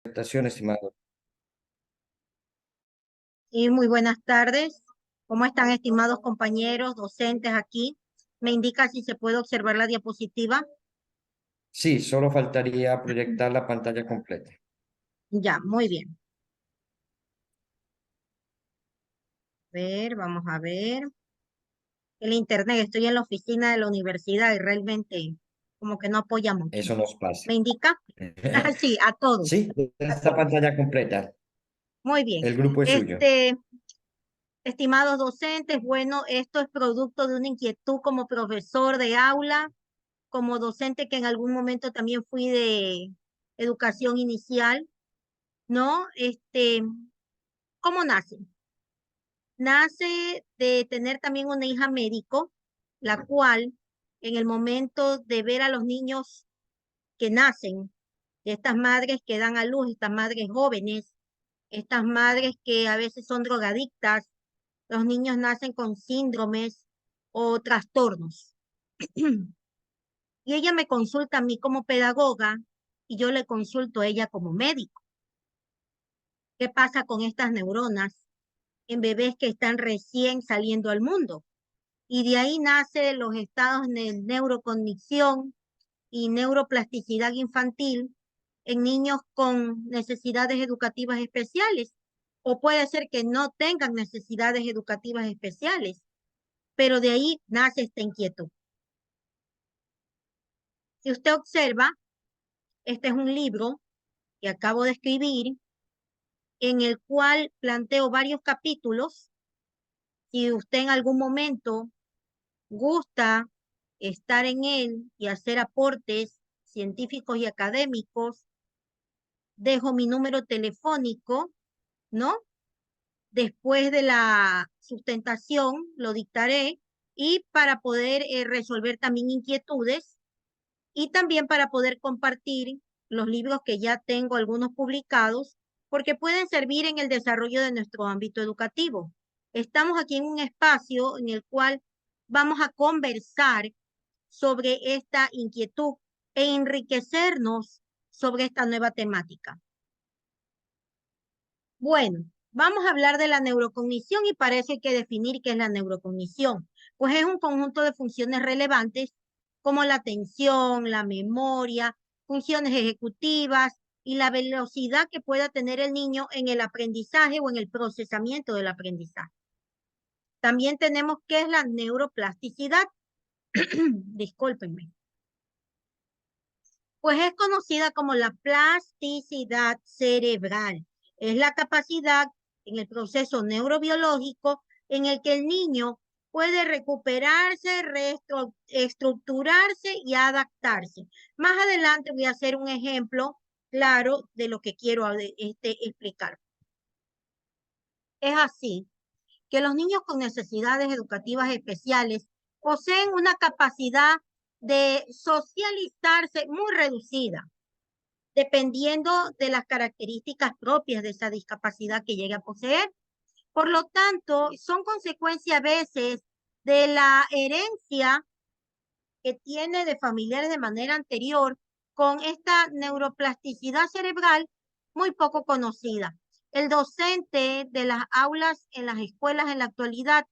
Presentación, estimado. Y muy buenas tardes. ¿Cómo están, estimados compañeros, docentes aquí? Me indica si se puede observar la diapositiva. Sí, solo faltaría proyectar la pantalla completa. Ya, muy bien. Vamos a ver. El internet, estoy en la oficina de la universidad y realmente como que no apoya mucho. Eso nos pasa. ¿Me indica? Ah, sí, a todos, Sí, a esta todos. pantalla completa. Muy bien. El grupo es suyo. Estimados docentes, bueno, esto es producto de una inquietud como profesor de aula, como docente que en algún momento también fui de educación inicial, ¿no? ¿Cómo nace? Nace de tener también una hija médico, la cual en el momento de ver a los niños que nacen, de estas madres que dan a luz, estas madres jóvenes, estas madres que a veces son drogadictas, los niños nacen con síndromes o trastornos. Y ella me consulta a mí como pedagoga y yo le consulto a ella como médico. ¿Qué pasa con estas neuronas en bebés que están recién saliendo al mundo? Y de ahí nacen los estados de neurocognición y neuroplasticidad infantil en niños con necesidades educativas especiales. O puede ser que no tengan necesidades educativas especiales, pero de ahí nace esta inquietud. Si usted observa, este es un libro que acabo de escribir en el cual planteo varios capítulos. Si usted en algún momento gusta estar en él y hacer aportes científicos y académicos, dejo mi número telefónico, ¿no? Después de la sustentación lo dictaré y para poder resolver también inquietudes y también para poder compartir los libros que ya tengo algunos publicados porque pueden servir en el desarrollo de nuestro ámbito educativo. Estamos aquí en un espacio en el cual vamos a conversar sobre esta inquietud e enriquecernos sobre esta nueva temática. Bueno, vamos a hablar de la neurocognición y para eso hay que definir qué es la neurocognición. Pues es un conjunto de funciones relevantes como la atención, la memoria, funciones ejecutivas y la velocidad que pueda tener el niño en el aprendizaje o en el procesamiento del aprendizaje. También tenemos qué es la neuroplasticidad. Discúlpenme. Pues es conocida como la plasticidad cerebral. Es la capacidad en el proceso neurobiológico en el que el niño puede recuperarse, reestructurarse y adaptarse. Más adelante voy a hacer un ejemplo claro de lo que quiero explicar. Es así que los niños con necesidades educativas especiales poseen una capacidad de socializarse muy reducida dependiendo de las características propias de esa discapacidad que llegue a poseer. Por lo tanto, son consecuencia a veces de la herencia que tiene de familiares de manera anterior con esta neuroplasticidad cerebral muy poco conocida. El docente de las aulas en las escuelas en la actualidad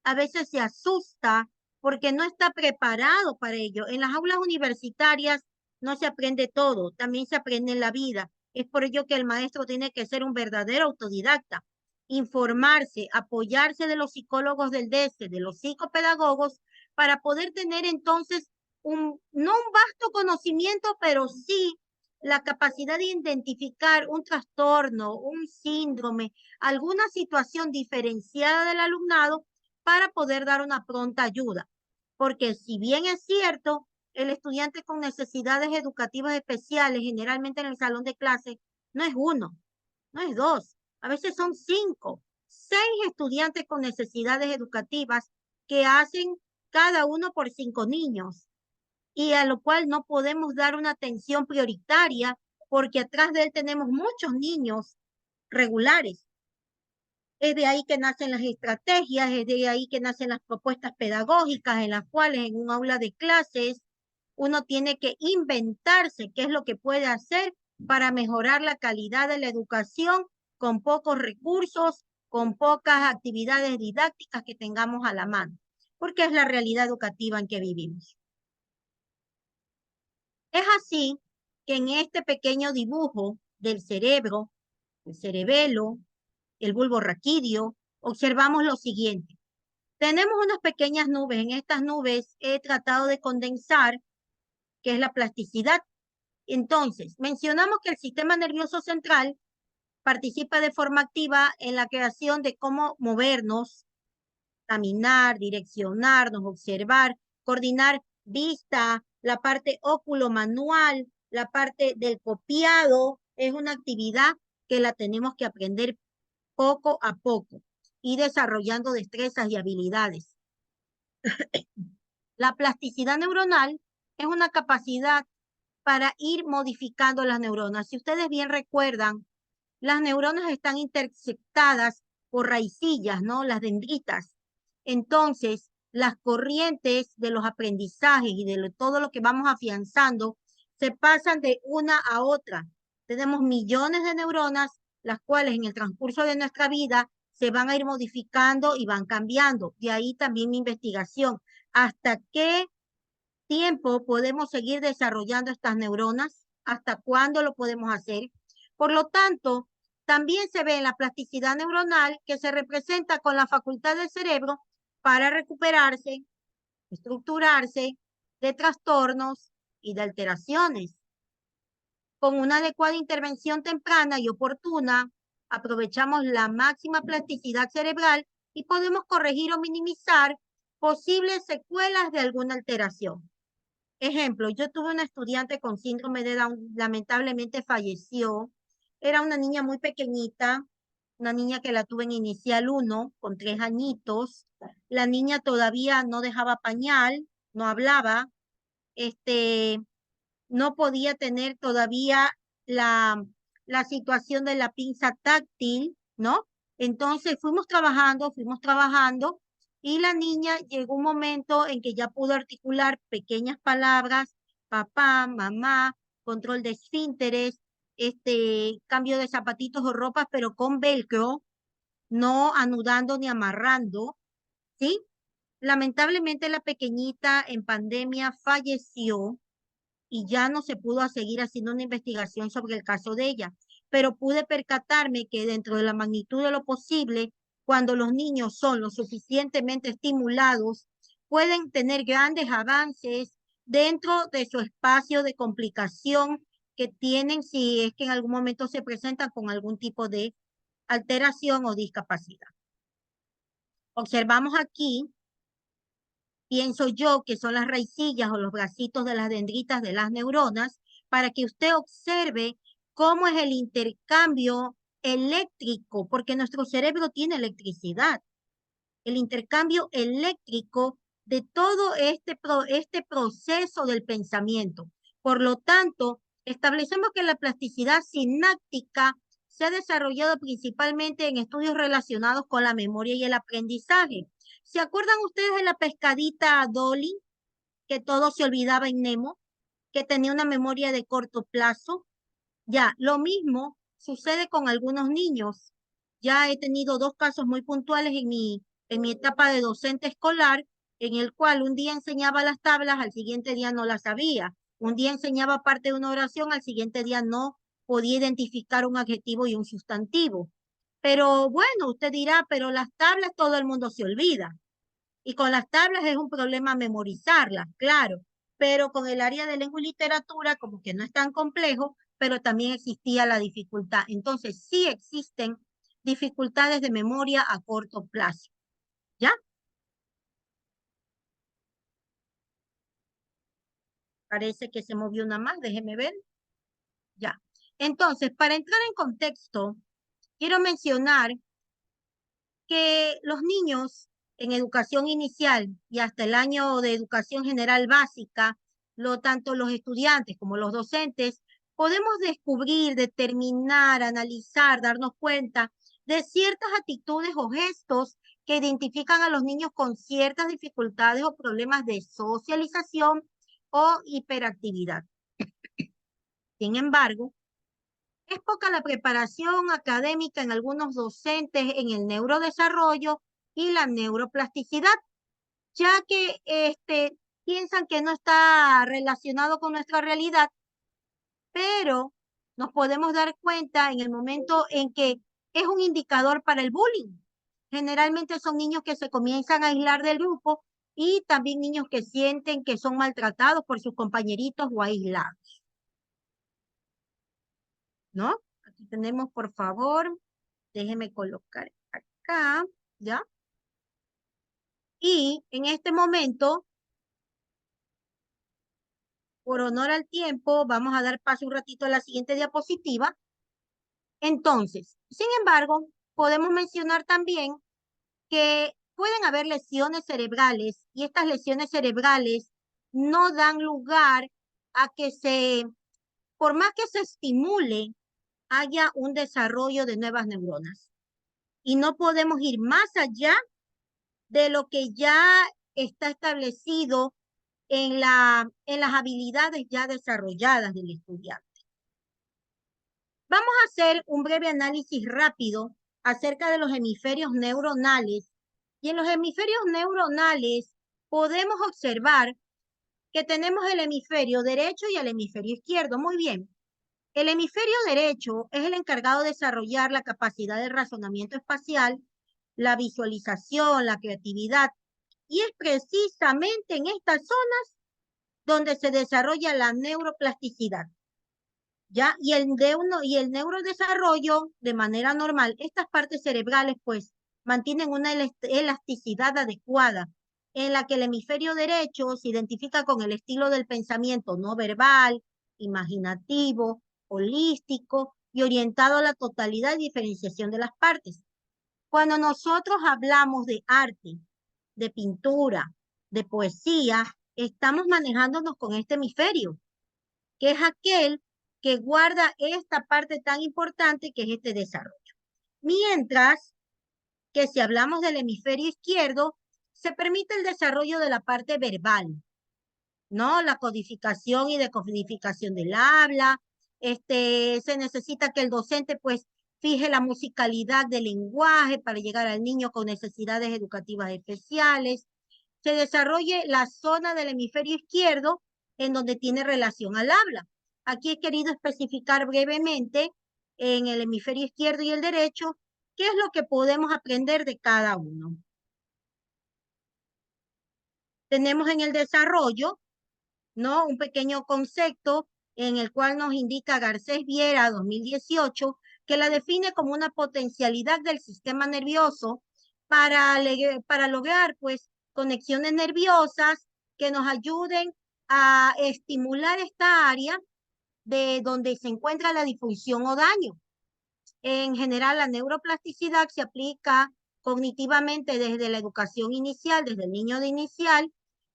a veces se asusta porque no está preparado para ello. En las aulas universitarias no se aprende todo, también se aprende en la vida. Es por ello que el maestro tiene que ser un verdadero autodidacta, informarse, apoyarse de los psicólogos del DESE, de los psicopedagogos, para poder tener entonces no un vasto conocimiento, pero sí la capacidad de identificar un trastorno, un síndrome, alguna situación diferenciada del alumnado para poder dar una pronta ayuda. Porque si bien es cierto, el estudiante con necesidades educativas especiales, generalmente en el salón de clase, no es uno, no es dos, a veces son cinco, seis estudiantes con necesidades educativas que hacen cada uno por cinco niños y a lo cual no podemos dar una atención prioritaria porque atrás de él tenemos muchos niños regulares. Es de ahí que nacen las estrategias, es de ahí que nacen las propuestas pedagógicas en las cuales en un aula de clases uno tiene que inventarse qué es lo que puede hacer para mejorar la calidad de la educación con pocos recursos, con pocas actividades didácticas que tengamos a la mano, porque es la realidad educativa en que vivimos. Es así que en este pequeño dibujo del cerebro, el cerebelo, el bulbo raquídeo, observamos lo siguiente. Tenemos unas pequeñas nubes. En estas nubes he tratado de condensar qué es la plasticidad. Entonces, mencionamos que el sistema nervioso central participa de forma activa en la creación de cómo movernos, caminar, direccionarnos, observar, coordinar vista, la parte óculo-manual, la parte del copiado. Es una actividad que la tenemos que aprender poco a poco y desarrollando destrezas y habilidades. La plasticidad neuronal es una capacidad para ir modificando las neuronas. Si ustedes bien recuerdan, las neuronas están intersectadas por raicillas, ¿no? Las dendritas. Entonces, las corrientes de los aprendizajes y de todo lo que vamos afianzando se pasan de una a otra. Tenemos millones de neuronas, las cuales en el transcurso de nuestra vida se van a ir modificando y van cambiando. De ahí también mi investigación. ¿Hasta qué tiempo podemos seguir desarrollando estas neuronas? ¿Hasta cuándo lo podemos hacer? Por lo tanto, también se ve en la plasticidad neuronal que se representa con la facultad del cerebro para recuperarse, estructurarse de trastornos y de alteraciones. Con una adecuada intervención temprana y oportuna, aprovechamos la máxima plasticidad cerebral y podemos corregir o minimizar posibles secuelas de alguna alteración. Ejemplo, yo tuve una estudiante con síndrome de Down, lamentablemente falleció. Era una niña muy pequeñita, una niña que la tuve en inicial 1, con 3 añitos. La niña todavía no dejaba pañal, no hablaba, este, no podía tener todavía la situación de la pinza táctil, ¿no? Entonces fuimos trabajando y la niña llegó un momento en que ya pudo articular pequeñas palabras, papá, mamá, control de esfínteres, cambio de zapatitos o ropas, pero con velcro, no anudando ni amarrando, ¿sí? Lamentablemente la pequeñita en pandemia falleció y ya no se pudo seguir haciendo una investigación sobre el caso de ella, pero pude percatarme que dentro de la magnitud de lo posible, cuando los niños son lo suficientemente estimulados, pueden tener grandes avances dentro de su espacio de complicación que tienen si es que en algún momento se presentan con algún tipo de alteración o discapacidad. Observamos aquí, pienso yo, que son las raicillas o los bracitos de las dendritas de las neuronas, para que usted observe cómo es el intercambio eléctrico, porque nuestro cerebro tiene electricidad. El intercambio eléctrico de todo este proceso del pensamiento. Por lo tanto, establecemos que la plasticidad sináptica se ha desarrollado principalmente en estudios relacionados con la memoria y el aprendizaje. ¿Se acuerdan ustedes de la pescadita Dolly, que todo se olvidaba en Nemo, que tenía una memoria de corto plazo? Ya, lo mismo sucede con algunos niños. Ya he tenido 2 casos muy puntuales en mi etapa de docente escolar, en el cual un día enseñaba las tablas, al siguiente día no las sabía. Un día enseñaba parte de una oración, al siguiente día no podía identificar un adjetivo y un sustantivo. Pero bueno, usted dirá, pero las tablas todo el mundo se olvida. Y con las tablas es un problema memorizarlas, claro, pero con el área de lengua y literatura como que no es tan complejo, pero también existía la dificultad. Entonces sí existen dificultades de memoria a corto plazo, ¿ya? Parece que se movió una más, déjeme ver, ya. Entonces, para entrar en contexto, quiero mencionar que los niños en educación inicial y hasta el año de educación general básica, tanto los estudiantes como los docentes, podemos descubrir, determinar, analizar, darnos cuenta de ciertas actitudes o gestos que identifican a los niños con ciertas dificultades o problemas de socialización o hiperactividad. Sin embargo, Es poca la preparación académica en algunos docentes en el neurodesarrollo y la neuroplasticidad, ya que piensan que no está relacionado con nuestra realidad, pero nos podemos dar cuenta en el momento en que es un indicador para el bullying. Generalmente son niños que se comienzan a aislar del grupo y también niños que sienten que son maltratados por sus compañeritos o aislados, ¿no? Aquí tenemos, por favor, déjeme colocar acá, ¿ya? Y en este momento, por honor al tiempo, vamos a dar paso un ratito a la siguiente diapositiva. Entonces, sin embargo, podemos mencionar también que pueden haber lesiones cerebrales y estas lesiones cerebrales no dan lugar a que por más que se estimule, haya un desarrollo de nuevas neuronas. Y no podemos ir más allá de lo que ya está establecido en las habilidades ya desarrolladas del estudiante. Vamos a hacer un breve análisis rápido acerca de los hemisferios neuronales. Y en los hemisferios neuronales podemos observar que tenemos el hemisferio derecho y el hemisferio izquierdo. Muy bien. El hemisferio derecho es el encargado de desarrollar la capacidad de razonamiento espacial, la visualización, la creatividad. Y es precisamente en estas zonas donde se desarrolla la neuroplasticidad. ¿Ya? Y el neurodesarrollo, de manera normal, estas partes cerebrales, pues, mantienen una elasticidad adecuada, en la que el hemisferio derecho se identifica con el estilo del pensamiento no verbal, imaginativo, holístico y orientado a la totalidad y diferenciación de las partes. Cuando nosotros hablamos de arte, de pintura, de poesía, estamos manejándonos con este hemisferio, que es aquel que guarda esta parte tan importante que es este desarrollo. Mientras que si hablamos del hemisferio izquierdo, se permite el desarrollo de la parte verbal, ¿no? La codificación y decodificación del habla. Se necesita que el docente, pues, fije la musicalidad del lenguaje para llegar al niño con necesidades educativas especiales. Se desarrolle la zona del hemisferio izquierdo en donde tiene relación al habla. Aquí he querido especificar brevemente en el hemisferio izquierdo y el derecho qué es lo que podemos aprender de cada uno. Tenemos en el desarrollo, ¿no? Un pequeño concepto en el cual nos indica Garcés Viera 2018, que la define como una potencialidad del sistema nervioso para lograr, pues, conexiones nerviosas que nos ayuden a estimular esta área de donde se encuentra la disfunción o daño. En general, la neuroplasticidad se aplica cognitivamente desde la educación inicial, desde el niño de inicial,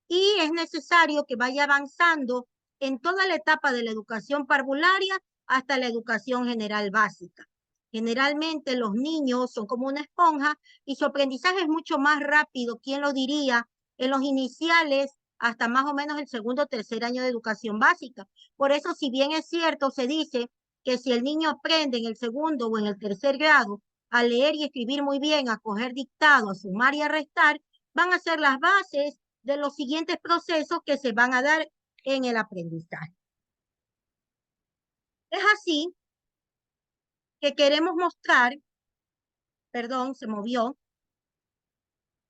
y es necesario que vaya avanzando en toda la etapa de la educación parvularia hasta la educación general básica. Generalmente los niños son como una esponja y su aprendizaje es mucho más rápido, ¿quién lo diría? En los iniciales hasta más o menos el segundo o tercer año de educación básica. Por eso, si bien es cierto, se dice que si el niño aprende en el segundo o en el tercer grado a leer y escribir muy bien, a coger dictado, a sumar y a restar, van a ser las bases de los siguientes procesos que se van a dar en el aprendizaje. Es así que queremos mostrar, perdón, se movió,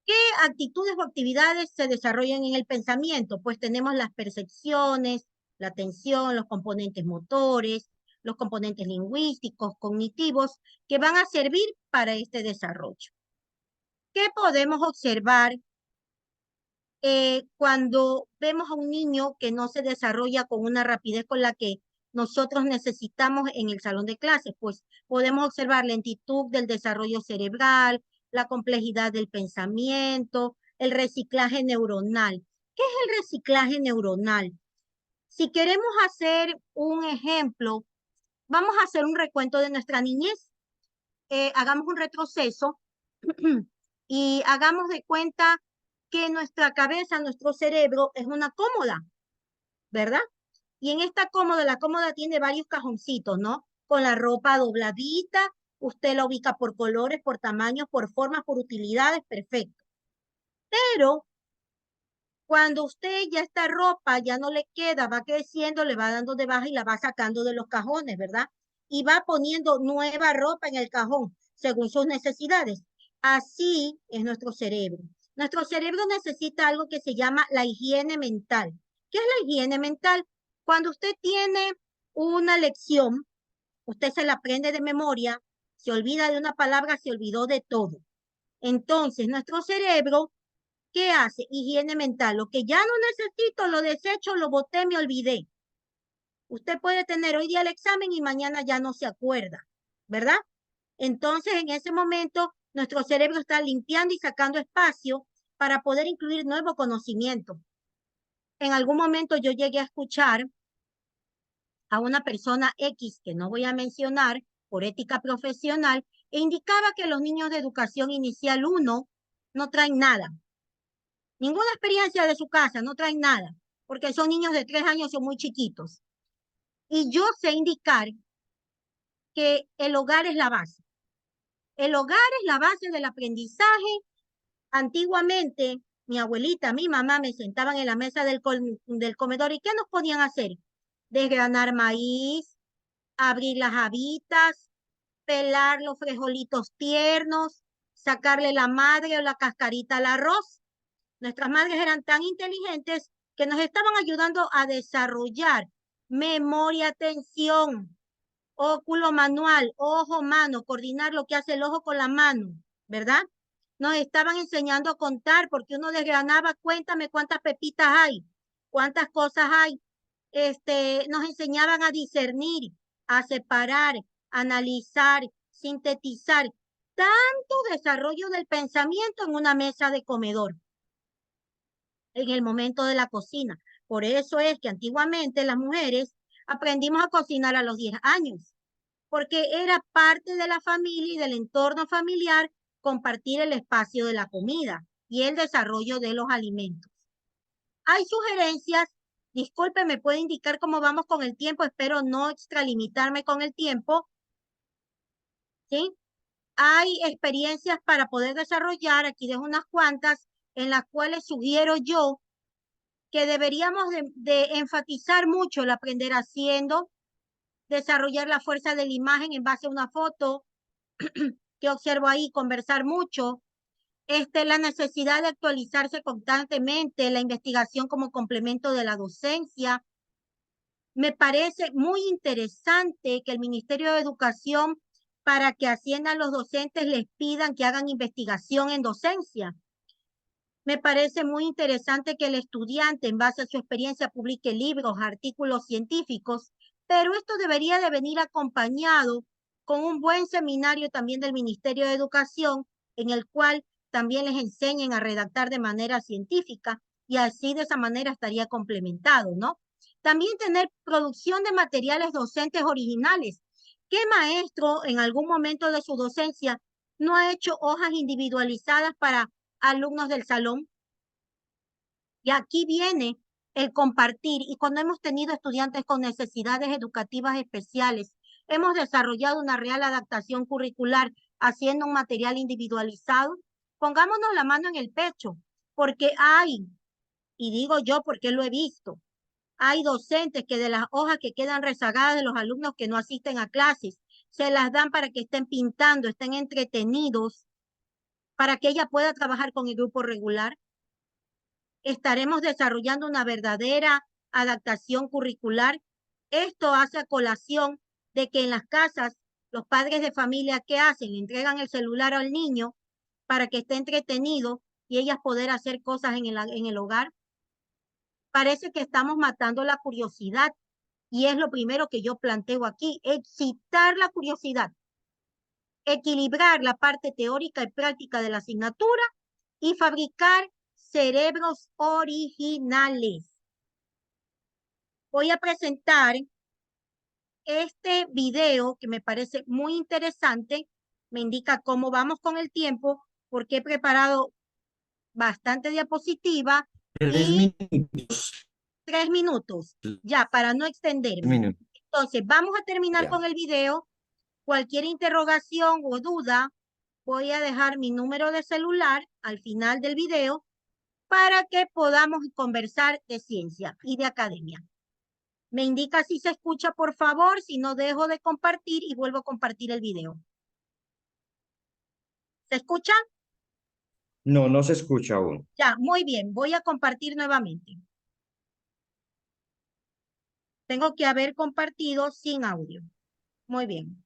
qué actitudes o actividades se desarrollan en el pensamiento. Pues tenemos las percepciones, la atención, los componentes motores, los componentes lingüísticos, cognitivos, que van a servir para este desarrollo. ¿Qué podemos observar cuando vemos a un niño que no se desarrolla con una rapidez con la que nosotros necesitamos en el salón de clases? Pues podemos observar lentitud del desarrollo cerebral, la complejidad del pensamiento, el reciclaje neuronal. ¿Qué es el reciclaje neuronal? Si queremos hacer un ejemplo, vamos a hacer un recuento de nuestra niñez. Hagamos un retroceso y hagamos de cuenta que nuestra cabeza, nuestro cerebro es una cómoda, ¿verdad? Y en esta cómoda, la cómoda tiene varios cajoncitos, ¿no? con la ropa dobladita, usted la ubica por colores, por tamaños, por formas, por utilidades, perfecto. Pero cuando usted ya esta ropa ya no le queda, va creciendo, le va dando de baja y la va sacando de los cajones, ¿verdad? Y va poniendo nueva ropa en el cajón según sus necesidades. Así es nuestro cerebro. Nuestro cerebro necesita algo que se llama la higiene mental. ¿Qué es la higiene mental? Cuando usted tiene una lección, usted se la aprende de memoria, se olvida de una palabra, se olvidó de todo. Entonces, nuestro cerebro, ¿qué hace? Higiene mental. Lo que ya no necesito, lo desecho, lo boté, me olvidé. Usted puede tener hoy día el examen y mañana ya no se acuerda, ¿verdad? Entonces, en ese momento, nuestro cerebro está limpiando y sacando espacio para poder incluir nuevo conocimiento. En algún momento yo llegué a escuchar a una persona X, que no voy a mencionar por ética profesional, e indicaba que los niños de educación inicial 1 no traen nada. Ninguna experiencia de su casa, no traen nada, porque son niños de 3 años, son muy chiquitos. Y yo sé indicar que el hogar es la base. El hogar es la base del aprendizaje. Antiguamente, mi abuelita, mi mamá me sentaban en la mesa del comedor y ¿qué nos podían hacer? Desgranar maíz, abrir las habitas, pelar los frijolitos tiernos, sacarle la madre o la cascarita al arroz. Nuestras madres eran tan inteligentes que nos estaban ayudando a desarrollar memoria, atención, óculo manual, ojo, mano, coordinar lo que hace el ojo con la mano, ¿verdad? Nos estaban enseñando a contar porque uno desgranaba, cuéntame cuántas pepitas hay, cuántas cosas hay. Nos enseñaban a discernir, a separar, analizar, sintetizar. Tanto desarrollo del pensamiento en una mesa de comedor, en el momento de la cocina. Por eso es que antiguamente las mujeres aprendimos a cocinar a los 10 años, porque era parte de la familia y del entorno familiar compartir el espacio de la comida y el desarrollo de los alimentos. Hay sugerencias, disculpe, me puede indicar cómo vamos con el tiempo, espero no extralimitarme con el tiempo, ¿sí? Hay experiencias para poder desarrollar, aquí dejo unas cuantas, en las cuales sugiero yo que deberíamos de enfatizar mucho el aprender haciendo, desarrollar la fuerza de la imagen en base a una foto que observo ahí, conversar mucho, la necesidad de actualizarse constantemente, la investigación como complemento de la docencia. Me parece muy interesante que el Ministerio de Educación, para que asciendan los docentes, les pidan que hagan investigación en docencia. Me parece muy interesante que el estudiante, en base a su experiencia, publique libros, artículos científicos, pero esto debería de venir acompañado con un buen seminario también del Ministerio de Educación, en el cual también les enseñen a redactar de manera científica y así de esa manera estaría complementado, ¿no? También tener producción de materiales docentes originales. ¿Qué maestro en algún momento de su docencia no ha hecho hojas individualizadas para alumnos del salón? Y aquí viene el compartir. Y cuando hemos tenido estudiantes con necesidades educativas especiales, hemos desarrollado una real adaptación curricular haciendo un material individualizado. Pongámonos la mano en el pecho, porque hay, y digo yo porque lo he visto, hay docentes que de las hojas que quedan rezagadas de los alumnos que no asisten a clases, se las dan para que estén pintando, estén entretenidos, para que ella pueda trabajar con el grupo regular. Estaremos desarrollando una verdadera adaptación curricular. Esto hace a colación de que en las casas los padres de familia, ¿qué hacen? Entregan el celular al niño para que esté entretenido y ellas poder hacer cosas en el hogar. Parece que estamos matando la curiosidad y es lo primero que yo planteo aquí, excitar la curiosidad, equilibrar la parte teórica y práctica de la asignatura y fabricar cerebros originales. Voy a presentar este video que me parece muy interesante. Me indica cómo vamos con el tiempo, porque he preparado bastante diapositiva Tres y minutos. 3 minutos, ya, para no extenderme. Minutos. Entonces, vamos a terminar Ya. con el video. Cualquier interrogación o duda, voy a dejar mi número de celular al final del video para que podamos conversar de ciencia y de academia. Me indica si se escucha, por favor, si no dejo de compartir y vuelvo a compartir el video. ¿Se escucha? No, no se escucha aún. Ya, muy bien, voy a compartir nuevamente. Tengo que haber compartido sin audio. Muy bien.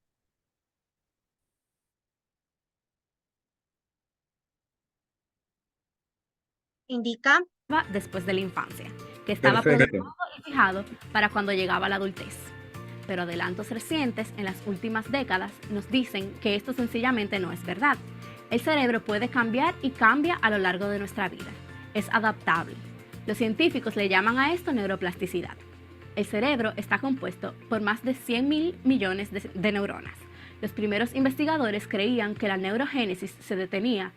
Indica. Después de la infancia, que estaba Perfecto. programado y fijado para cuando llegaba la adultez. Pero adelantos recientes en las últimas décadas nos dicen que esto sencillamente no es verdad. El cerebro puede cambiar y cambia a lo largo de nuestra vida. Es adaptable. Los científicos le llaman a esto neuroplasticidad. El cerebro está compuesto por más de 100.000 millones de neuronas. Los primeros investigadores creían que la neurogénesis se detenía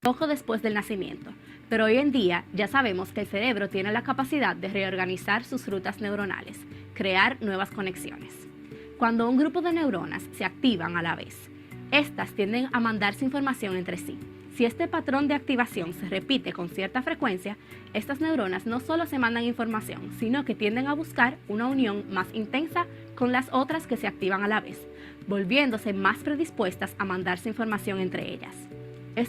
poco después del nacimiento, pero hoy en día ya sabemos que el cerebro tiene la capacidad de reorganizar sus rutas neuronales, crear nuevas conexiones. Cuando un grupo de neuronas se activan a la vez, estas tienden a mandarse información entre sí. Si este patrón de activación se repite con cierta frecuencia, estas neuronas no solo se mandan información, sino que tienden a buscar una unión más intensa con las otras que se activan a la vez, volviéndose más predispuestas a mandarse información entre ellas. El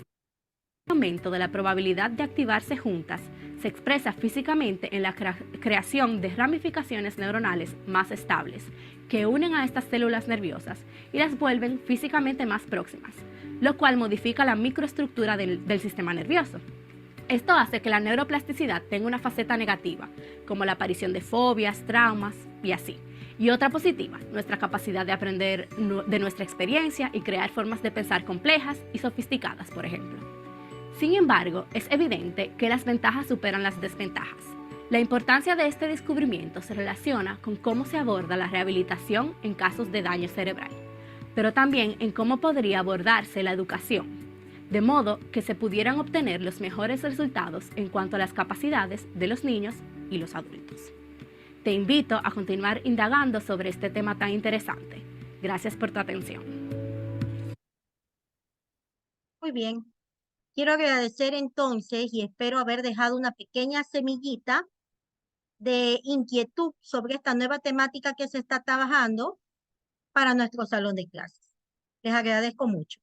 aumento de la probabilidad de activarse juntas se expresa físicamente en la creación de ramificaciones neuronales más estables que unen a estas células nerviosas y las vuelven físicamente más próximas, lo cual modifica la microestructura del sistema nervioso. Esto hace que la neuroplasticidad tenga una faceta negativa, como la aparición de fobias, traumas y así. Y otra positiva, nuestra capacidad de aprender de nuestra experiencia y crear formas de pensar complejas y sofisticadas, por ejemplo. Sin embargo, es evidente que las ventajas superan las desventajas. La importancia de este descubrimiento se relaciona con cómo se aborda la rehabilitación en casos de daño cerebral, pero también en cómo podría abordarse la educación, de modo que se pudieran obtener los mejores resultados en cuanto a las capacidades de los niños y los adultos. Te invito a continuar indagando sobre este tema tan interesante. Gracias por tu atención. Muy bien. Quiero agradecer entonces y espero haber dejado una pequeña semillita de inquietud sobre esta nueva temática que se está trabajando para nuestro salón de clases. Les agradezco mucho.